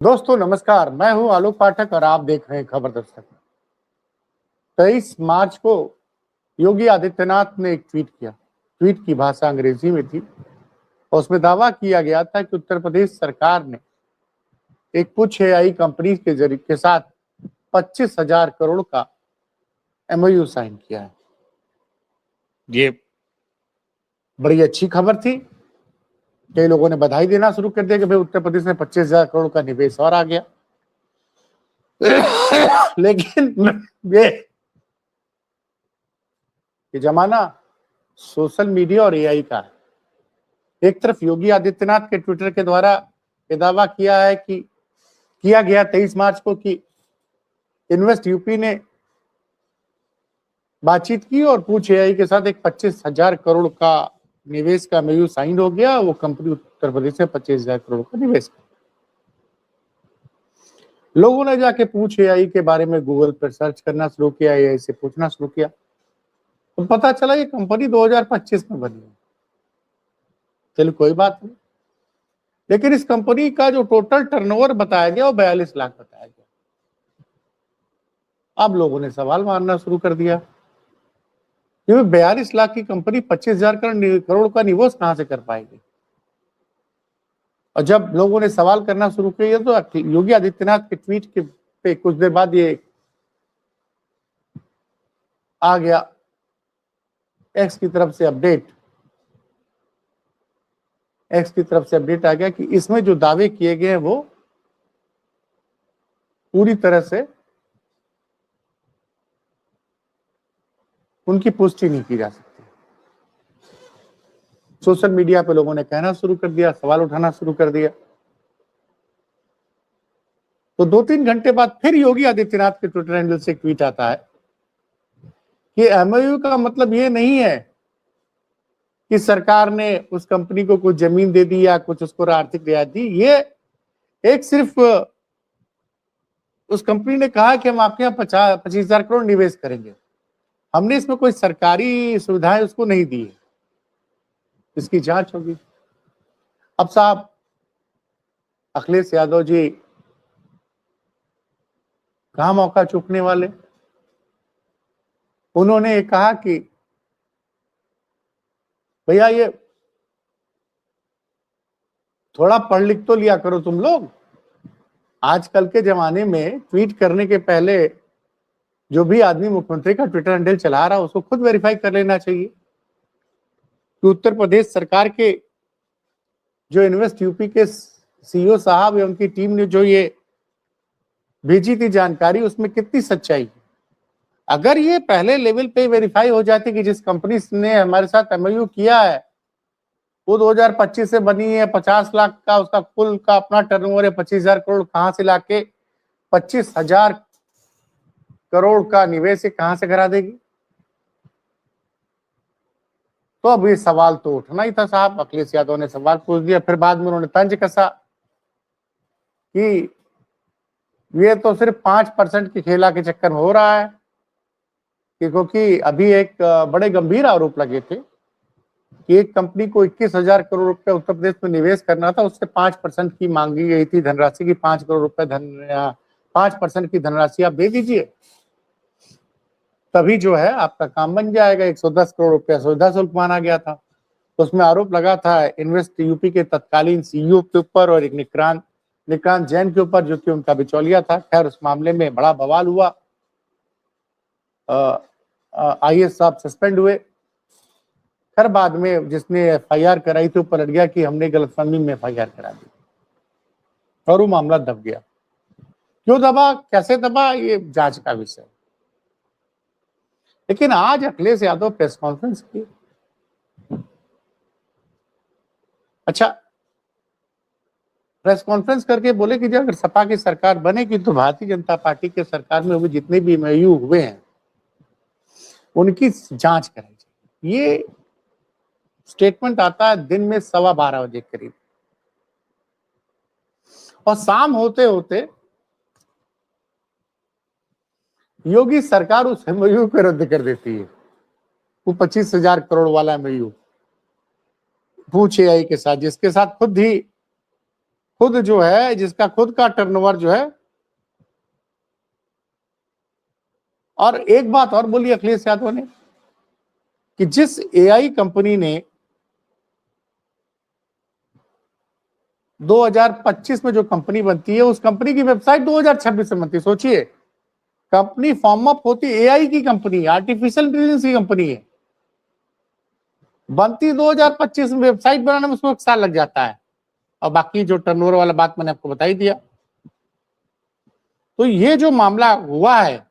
दोस्तों नमस्कार, मैं हूं आलोक पाठक और आप देख रहे हैं खबर दस्तक। 23 मार्च को योगी आदित्यनाथ ने एक ट्वीट किया। ट्वीट की भाषा अंग्रेजी में थी और उसमें दावा किया गया था कि उत्तर प्रदेश सरकार ने एक पुछ एआई कंपनी के साथ 25,000 करोड़ का एमओयू साइन किया है। ये बड़ी अच्छी खबर थी। कई लोगों ने बधाई देना शुरू कर दिया कि भाई उत्तर प्रदेश में 25,000 करोड़ का निवेश और आ गया। लेकिन ये जमाना सोशल मीडिया और एआई का है। एक तरफ योगी आदित्यनाथ के ट्विटर के द्वारा ये दावा किया गया 23 मार्च को कि इन्वेस्ट यूपी ने बातचीत की और पूछ एआई के साथ एक 25,000 करोड़ का निवेश का एमओयू साइन हो गया। वो कंपनी उत्तर प्रदेश में 25,000 करोड़ का निवेश कर। लोगों ने जाके पूछ एआई के बारे में गूगल पर सर्च करना शुरू किया, एआई से पूछना शुरू किया, तो पता चला ये कंपनी 2025 में बनी है। चलो कोई बात नहीं, लेकिन इस कंपनी का जो टोटल टर्नओवर बताया गया वो 42 लाख बताया गया। अब लोगों ने सवाल मारना शुरू कर दिया कि 42 लाख की कंपनी 25,000 करोड़ का निवेश कहां से कर पाएगी। और जब लोगों ने सवाल करना शुरू किया तो योगी आदित्यनाथ के ट्वीट के पे कुछ देर बाद ये आ गया एक्स की तरफ से अपडेट आ गया कि इसमें जो दावे किए गए हैं वो पूरी तरह से उनकी पुष्टि नहीं की जा सकती। सोशल मीडिया पे लोगों ने कहना शुरू कर दिया, सवाल उठाना शुरू कर दिया। तो 2-3 घंटे बाद फिर योगी आदित्यनाथ के ट्विटर हैंडल से एक ट्वीट आता है कि एमओयू का मतलब ये नहीं है कि सरकार ने उस कंपनी को कुछ जमीन दे दी या कुछ उसको आर्थिक रियायत दी। ये एक सिर्फ उस कंपनी ने कहा कि हम आपके यहाँ 25,000 करोड़ निवेश करेंगे, हमने इसमें कोई सरकारी सुविधाएं उसको नहीं दी है, इसकी जांच होगी। अब साहब अखिलेश यादव जी कहां मौका चूकने वाले। उन्होंने कहा कि भैया ये थोड़ा पढ़ लिख तो लिया करो तुम लोग। आजकल के जमाने में ट्वीट करने के पहले जो भी आदमी मुख्यमंत्री का ट्विटर हैंडल चला रहा है उसको खुद वेरीफाई कर लेना चाहिए कि उत्तर प्रदेश सरकार के जो इन्वेस्ट यूपी के सीईओ साहब या उनकी टीम ने जो ये भेजी थी जानकारी उसमें कितनी सच्चाई है। अगर ये पहले लेवल पे वेरीफाई हो जाती कि जिस कंपनी ने हमारे साथ एमओयू किया है वो 2025 से बनी है, 50 लाख का उसका कुल का अपना टर्नओवर है, 25,000 करोड़ कहां से लाके 25,000 करोड़ का निवेश कहां से करा देगी। तो अब ये सवाल तो उठना ही था साहब। अखिलेश यादव ने सवाल पूछ दिया, फिर बाद में उन्होंने तंज कसा कि ये तो सिर्फ 5% की खेला के चक्कर में हो रहा है, क्योंकि अभी एक बड़े गंभीर आरोप लगे थे कि एक कंपनी को 21,000 करोड़ रुपए उत्तर प्रदेश में निवेश करना था, उससे 5% की मांगी गई थी धनराशि की। 5 करोड़ रुपए 5% की धनराशि आप दे दीजिए, तभी जो है आपका काम बन जाएगा। 110 करोड़ रुपया सुविधा शुल्क माना गया था। तो उसमें आरोप लगा था इन्वेस्ट यूपी के तत्कालीन सीईओ के ऊपर और एक निक्रांत जैन के ऊपर, जो कि उनका बिचौलिया था। खैर उस मामले में बड़ा बवाल हुआ, आईएएस साहब सस्पेंड हुए। खैर बाद में जिसने एफआईआर कराई थी वो पलट गया कि हमने गलतफहमी में एफआईआर करा दी और वो मामला दब गया। क्यों दबा, कैसे दबा, ये जांच का विषय। लेकिन आज अखिलेश यादव प्रेस कॉन्फ्रेंस की, अच्छा प्रेस कॉन्फ्रेंस करके बोले कि जब अगर सपा की सरकार बनेगी तो भारतीय जनता पार्टी के सरकार में हुए जितने भी एमओयू हुए हैं उनकी जांच कराई जाए। ये स्टेटमेंट आता है दिन में 12:15 बजे करीब, और शाम होते होते योगी सरकार उस एमओयू को रद्द कर देती है। वो 25,000 करोड़ वाला एमओयू पूछ एआई के साथ, जिसके साथ खुद ही खुद जो है, जिसका खुद का टर्नओवर जो है। और एक बात और बोली अखिलेश यादव ने कि जिस एआई कंपनी ने 2025 में जो कंपनी बनती है, उस कंपनी की वेबसाइट 2026 में बनती है। सोचिए, कंपनी फॉर्म अप होती एआई की कंपनी, आर्टिफिशियल इंटेलिजेंस की कंपनी है, बनती 2025 में, वेबसाइट बनाने में उसको 1 साल लग जाता है, और बाकी जो टर्नओवर वाला बात मैंने आपको बता ही दिया। तो ये जो मामला हुआ है,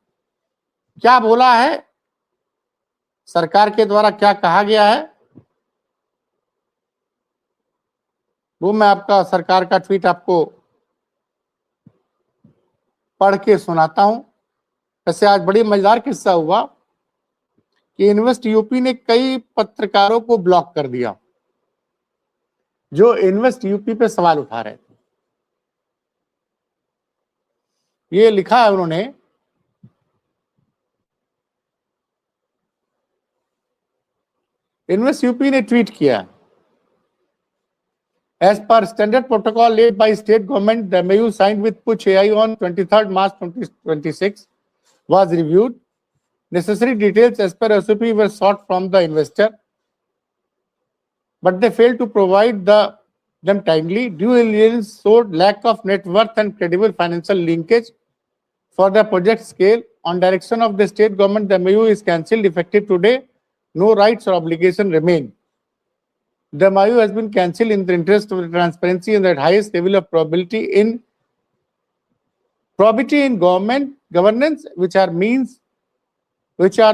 क्या बोला है सरकार के द्वारा, क्या कहा गया है, वो मैं आपका सरकार का ट्वीट आपको पढ़ के सुनाता हूं। वैसे आज बड़ी मजेदार किस्सा हुआ कि इन्वेस्ट यूपी ने कई पत्रकारों को ब्लॉक कर दिया जो इन्वेस्ट यूपी पे सवाल उठा रहे थे। ये लिखा है उन्होंने, इन्वेस्ट यूपी ने ट्वीट किया, as per standard protocol laid by state government, the MOU signed with Push AI on 23rd March 2026 was reviewed. Necessary details as per SOP were sought from the investor, but they failed to provide them timely. Due diligence showed lack of net worth and credible financial linkage for the project scale. On direction of the state government, the MOU is cancelled effective today. No rights or obligation remain. The MOU has been cancelled in the interest of transparency and the highest level of probability in government governance, which are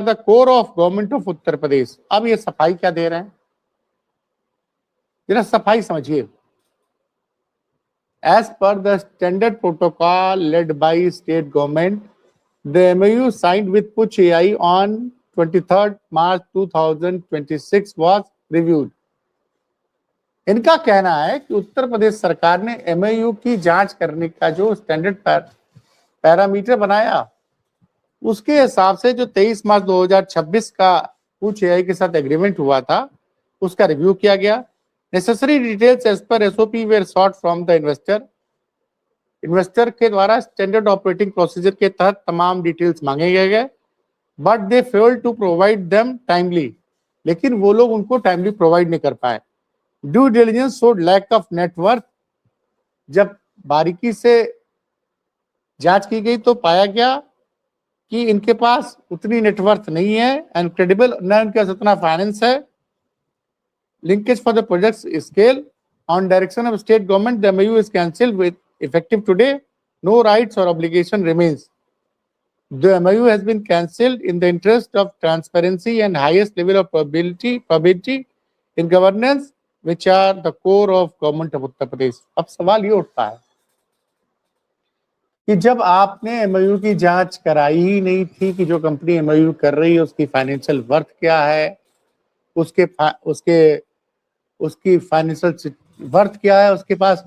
the core of government of Uttar Pradesh. अब ये सफाई क्या दे रहे हैं, जरा सफाई समझिए। As per the standard protocol led by state government, the MOU signed with Push AI on 23rd March 2026 was reviewed. इनका कहना है कि उत्तर प्रदेश सरकार ने एमओयू की जांच करने का जो स्टैंडर्ड पैरामीटर बनाया, उसके हिसाब से जो 23 मार्च 2026 का पुश एआई के साथ एग्रीमेंट हुआ था, उसका रिव्यू किया गया। Necessary details as per SOP were sought from the investor के द्वारा स्टैंडर्ड ऑपरेटिंग प्रोसीजर के तहत तमाम डिटेल्स मांगे गए, but they failed to provide them timely, लेकिन वो लोग उनको टाइमली प्रोवाइड नहीं कर पाए। Due diligence showed lack of net, जब बारीकी से जांच की गई तो पाया गया कि इनके पास उतनी नेटवर्थ नहीं है, एंड क्रेडिबल न इनके पास उतना फाइनेंस है। Linkage for the project scale, on direction of state government the MOU is cancelled with effective today. No rights or obligation remains. The MOU has been cancelled in the interest of transparency and highest level of probability in governance, which are the core of government of Uttar Pradesh. अब सवाल ये उठता है कि जब आपने MOU की जांच कराई ही नहीं थी कि जो कंपनी MOU कर रही है उसकी फाइनेंशियल वर्थ क्या है, उसकी फाइनेंशियल वर्थ क्या है, उसके पास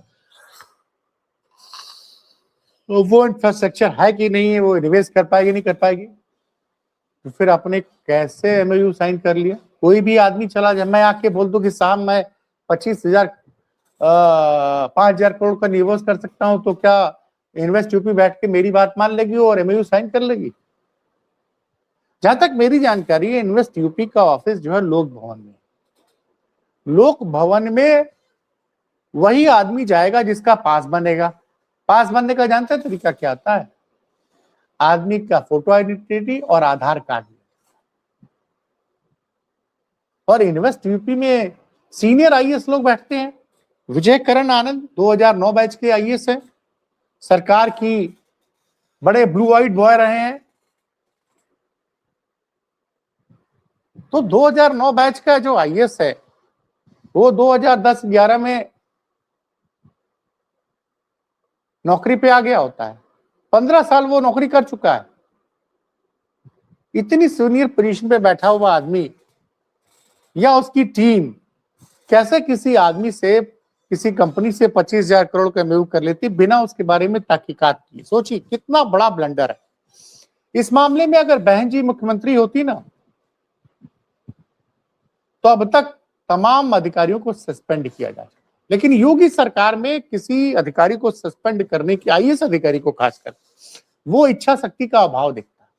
वो इंफ्रास्ट्रक्चर है कि नहीं है, वो इन्वेस्ट कर पाएगी नहीं कर पाएगी, तो फिर आपने कैसे एमओयू साइन कर लिया? कोई भी आदमी चला जाए, मैं आके बोल दूं कि साहब मैं 5,000 करोड़ का निवेश कर सकता हूं, तो क्या इन्वेस्ट यूपी बैठ के मेरी बात मान लेगी और एमओयू साइन कर लेगी? जहां तक मेरी जानकारी है, इन्वेस्ट यूपी का ऑफिस जो है लोक भवन में, लोक भवन में वही आदमी जाएगा जिसका पास बनेगा। पास बनने का जानते हैं तरीका क्या आता है? आदमी का फोटो आइडेंटिटी और आधार कार्ड। और इन्वेस्ट यूपी में सीनियर आईएएस लोग बैठते हैं। विजय करण आनंद 2009 बैच के आईएएस हैं, सरकार की बड़े ब्लू आइड बॉय रहे हैं। तो 2009 बैच का जो आईएएस है वो 2010-11 में नौकरी पे आ गया होता है, 15 साल वो नौकरी कर चुका है। इतनी सीनियर पोजीशन पे बैठा हुआ आदमी या उसकी टीम कैसे किसी आदमी से, किसी कंपनी से 25,000 करोड़ का मूव कर लेती बिना उसके बारे में तहकीकात किए? सोचिए कितना बड़ा ब्लंडर है। इस मामले में अगर बहन जी मुख्यमंत्री होती ना, तो अब तक तमाम अधिकारियों को सस्पेंड किया जा सकता। लेकिन योगी सरकार में किसी अधिकारी को सस्पेंड करने की, आईएएस अधिकारी को खासकर, वो इच्छा शक्ति का अभाव दिखता है।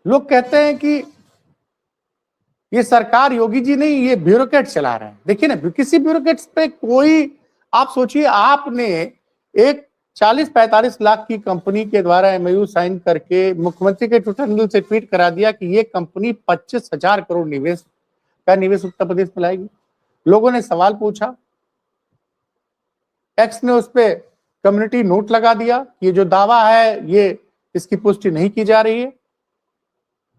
लोग कहते हैं कि ये सरकार योगी जी नहीं, ये ब्यूरोक्रेट चला रहे हैं। देखिए ना, किसी ब्यूरोक्रेट्स पे कोई, आप सोचिए, आपने एक 40-45 लाख की कंपनी के द्वारा एमओयू साइन करके मुख्यमंत्री के ट्विटर हैंडल से ट्वीट करा दिया कि ये कंपनी 25,000 करोड़ निवेश उत्तर प्रदेश में लाएगी। लोगों ने सवाल पूछा, एक्स ने उस पर कम्युनिटी नोट लगा दिया, ये जो दावा है ये इसकी पुष्टि नहीं की जा रही है।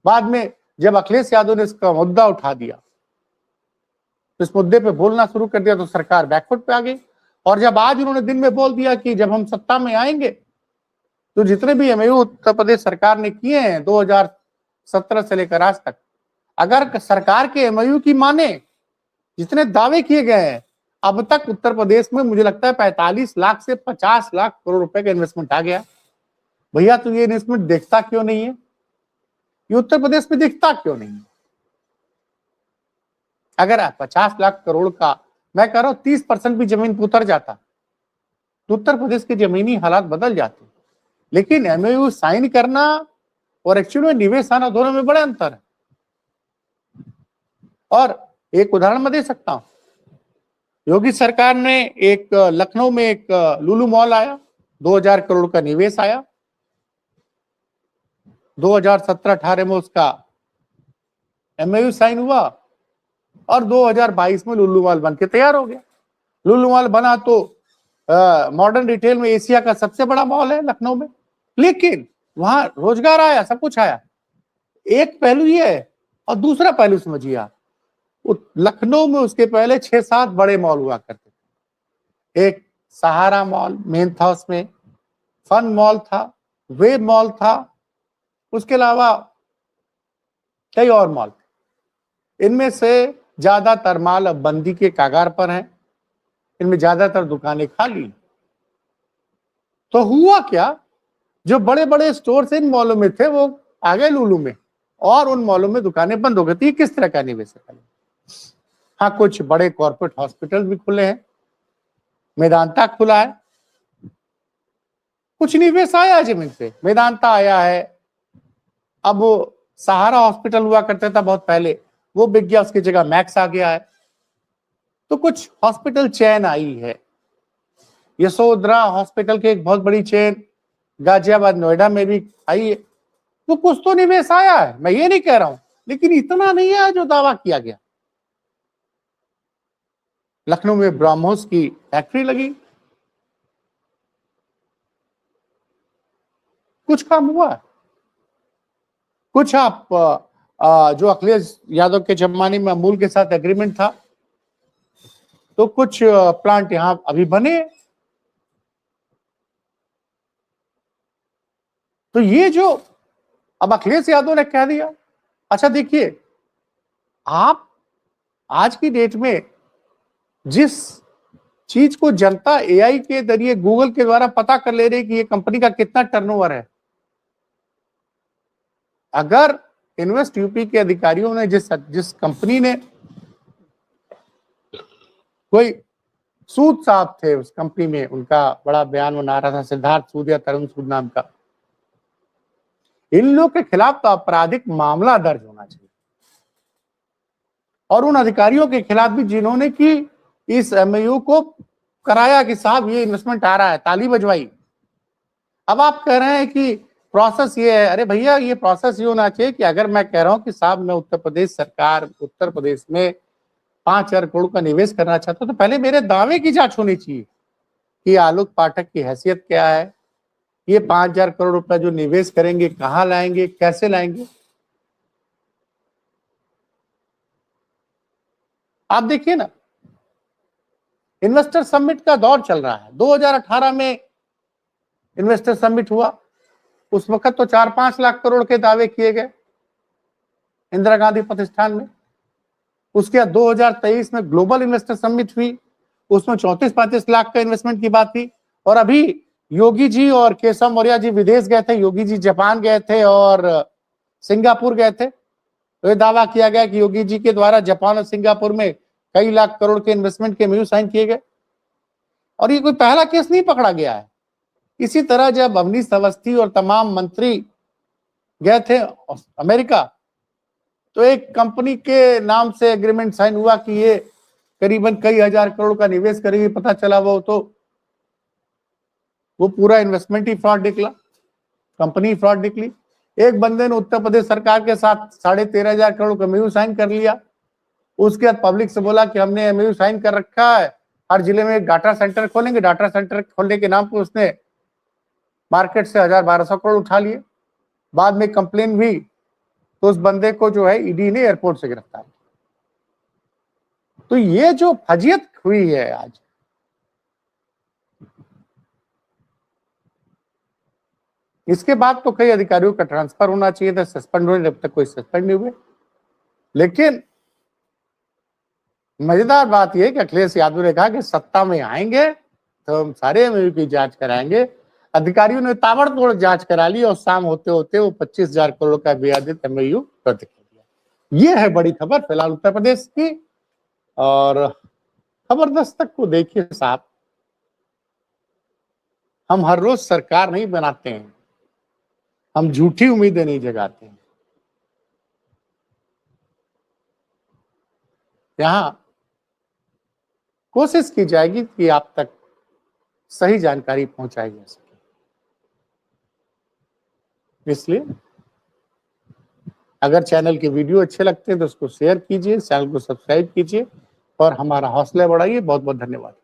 बाद में जब अखिलेश यादव ने इसका मुद्दा उठा दिया, तो इस मुद्दे पे बोलना शुरू कर दिया, तो सरकार बैकफुट पे आ गई। और जब आज उन्होंने दिन में बोल दिया कि जब हम सत्ता में आएंगे तो जितने भी एमओयू उत्तर प्रदेश सरकार ने किए हैं 2017 से लेकर आज तक, अगर सरकार के एमओयू की माने, जितने दावे किए गए हैं अब तक उत्तर प्रदेश में, मुझे लगता है 45 लाख से 50 लाख करोड़ रुपए का इन्वेस्टमेंट आ गया। भैया तो ये इन्वेस्टमेंट देखता क्यों नहीं है? ये उत्तर प्रदेश में दिखता क्यों नहीं है? अगर 50 लाख करोड़ का, मैं कह रहा हूं 30% भी जमीन पर उतर जाता तो उत्तर प्रदेश के जमीनी हालात बदल जाते। लेकिन एमओयू साइन करना और एक्चुअली में निवेश आना, दोनों में बड़ा अंतर है। और एक उदाहरण मैं दे सकता हूं, योगी सरकार ने एक लखनऊ में एक लुलु मॉल आया, 2000 करोड़ का निवेश आया। 2017-18 में उसका एमओयू साइन हुआ और 2022 में लुलु मॉल बन के तैयार हो गया। लुलु मॉल बना तो मॉडर्न रिटेल में एशिया का सबसे बड़ा मॉल है लखनऊ में। लेकिन वहां रोजगार आया, सब कुछ आया। एक पहलू ये है, और दूसरा पहलू समझिए आप, लखनऊ में उसके पहले 6-7 बड़े मॉल हुआ करते थे। एक सहारा मॉल मेन था, उसमें फन मॉल था, वेब मॉल था, उसके अलावा कई और मॉल थे। इनमें से ज्यादातर माल अब बंदी के कागार पर हैं, इनमें ज्यादातर दुकानें खाली। तो हुआ क्या, जो बड़े बड़े स्टोर्स इन मॉलों में थे वो आ गए लुलु में, और उन मॉलों में दुकानें बंद हो गई थी। किस तरह का निवेश है? हाँ, कुछ बड़े कॉर्पोरेट हॉस्पिटल भी खुले हैं, मेदांता खुला है, कुछ निवेश आया है जमीन पे, मेदांता आया है। अब वो सहारा हॉस्पिटल हुआ करता था बहुत पहले, वो बिक गया, उसकी जगह मैक्स आ गया है। तो कुछ हॉस्पिटल चेन आई है। यशोधरा हॉस्पिटल की एक बहुत बड़ी चेन गाजियाबाद नोएडा में भी आई है। तो कुछ तो निवेश आया है, मैं ये नहीं कह रहा हूं, लेकिन इतना नहीं है जो दावा किया गया। लखनऊ में ब्रह्मोस की फैक्ट्री लगी, कुछ काम हुआ। कुछ आप जो अखिलेश यादव के जमाने में अमूल के साथ एग्रीमेंट था, तो कुछ प्लांट यहां अभी बने। तो ये जो अब अखिलेश यादव ने कह दिया, अच्छा देखिए, आप आज की डेट में जिस चीज को जनता एआई के जरिए गूगल के द्वारा पता कर ले रही कि ये कंपनी का कितना टर्नओवर है, अगर इन्वेस्ट यूपी के अधिकारियों ने जिस कंपनी ने, कोई सूद साहब थे उस कंपनी में, उनका बड़ा बयान बना रहा था, सिद्धार्थ सूद या तरुण सूद नाम का, इन लोगों के खिलाफ तो आपराधिक मामला दर्ज होना चाहिए। और उन अधिकारियों के खिलाफ भी जिन्होंने कि इस एमओयू को कराया कि साहब ये इन्वेस्टमेंट आ रहा है, ताली बजवाई। अब आप कह रहे हैं कि प्रोसेस ये है। अरे भैया, ये प्रोसेस ये होना चाहिए कि अगर मैं कह रहा हूं कि साहब मैं उत्तर प्रदेश सरकार, उत्तर प्रदेश में 5,000 करोड़ का निवेश करना चाहता हूं, तो पहले मेरे दावे की जांच होनी चाहिए कि आलोक पाठक की हैसियत क्या है, ये 5,000 करोड़ रुपए जो निवेश करेंगे कहां लाएंगे, कैसे लाएंगे। आप देखिए ना, इन्वेस्टर समिट का दौर चल रहा है। 2018 में इन्वेस्टर समिट हुआ, उस वक्त तो 4-5 लाख करोड़ के दावे किए गए इंदिरा गांधी प्रतिष्ठान में। उसके बाद 2023 में ग्लोबल इन्वेस्टर समिट हुई, उसमें 34-35 लाख का इन्वेस्टमेंट की बात थी। और अभी योगी जी और केशव मौर्य जी विदेश गए थे, योगी जी जापान गए थे और सिंगापुर गए थे। तो ये दावा किया गया कि योगी जी के द्वारा जापान और सिंगापुर में कई लाख करोड़ के इन्वेस्टमेंट के MOU साइन किए गए और ये कोई पहला केस नहीं पकड़ा गया है। इसी तरह जब अवनीश अवस्थी और तमाम मंत्री गए थे अमेरिका, तो एक कंपनी के नाम से एग्रीमेंट साइन हुआ कि ये करीबन कई हजार करोड़ का निवेश करेगी, पता चला वो पूरा इन्वेस्टमेंट ही फ्रॉड निकला, कंपनी फ्रॉड निकली। एक बंदे ने उत्तर प्रदेश सरकार के साथ 13,500 करोड़ का MOU साइन कर लिया। उसके बाद पब्लिक से बोला कि हमने MOU साइन कर रखा है, हर जिले में एक डाटा सेंटर खोलेंगे। डाटा सेंटर खोलने के नाम पर उसने मार्केट से 1,000-1,200 करोड़ उठा लिए। बाद में कंप्लेन भी, तो उस बंदे को जो है ईडी ने एयरपोर्ट से गिरफ्तार किया। तो ये जो फजियत हुई है आज, इसके बाद तो कई अधिकारियों का ट्रांसफर होना चाहिए था, सस्पेंड होने, जब तक कोई सस्पेंड नहीं हुए। लेकिन मजेदार बात यह कि अखिलेश यादव ने कहा कि सत्ता में आएंगे तो हम सारे MOU की जांच कराएंगे। अधिकारियों ने ताबड़तोड़ जांच करा ली और शाम होते होते वो 25,000 करोड़ का विवादित MOU रद्द कर दिया। ये है बड़ी खबर फिलहाल उत्तर प्रदेश की। और खबर दस्तक को देखिए साहब, हम हर रोज सरकार नहीं बनाते हैं, हम झूठी उम्मीदें नहीं जगाते हैं। यहां कोशिश की जाएगी कि आप तक सही जानकारी पहुंचाई जा सके। इसलिए अगर चैनल के वीडियो अच्छे लगते हैं तो उसको शेयर कीजिए, चैनल को सब्सक्राइब कीजिए और हमारा हौसला बढ़ाइए। बहुत बहुत धन्यवाद।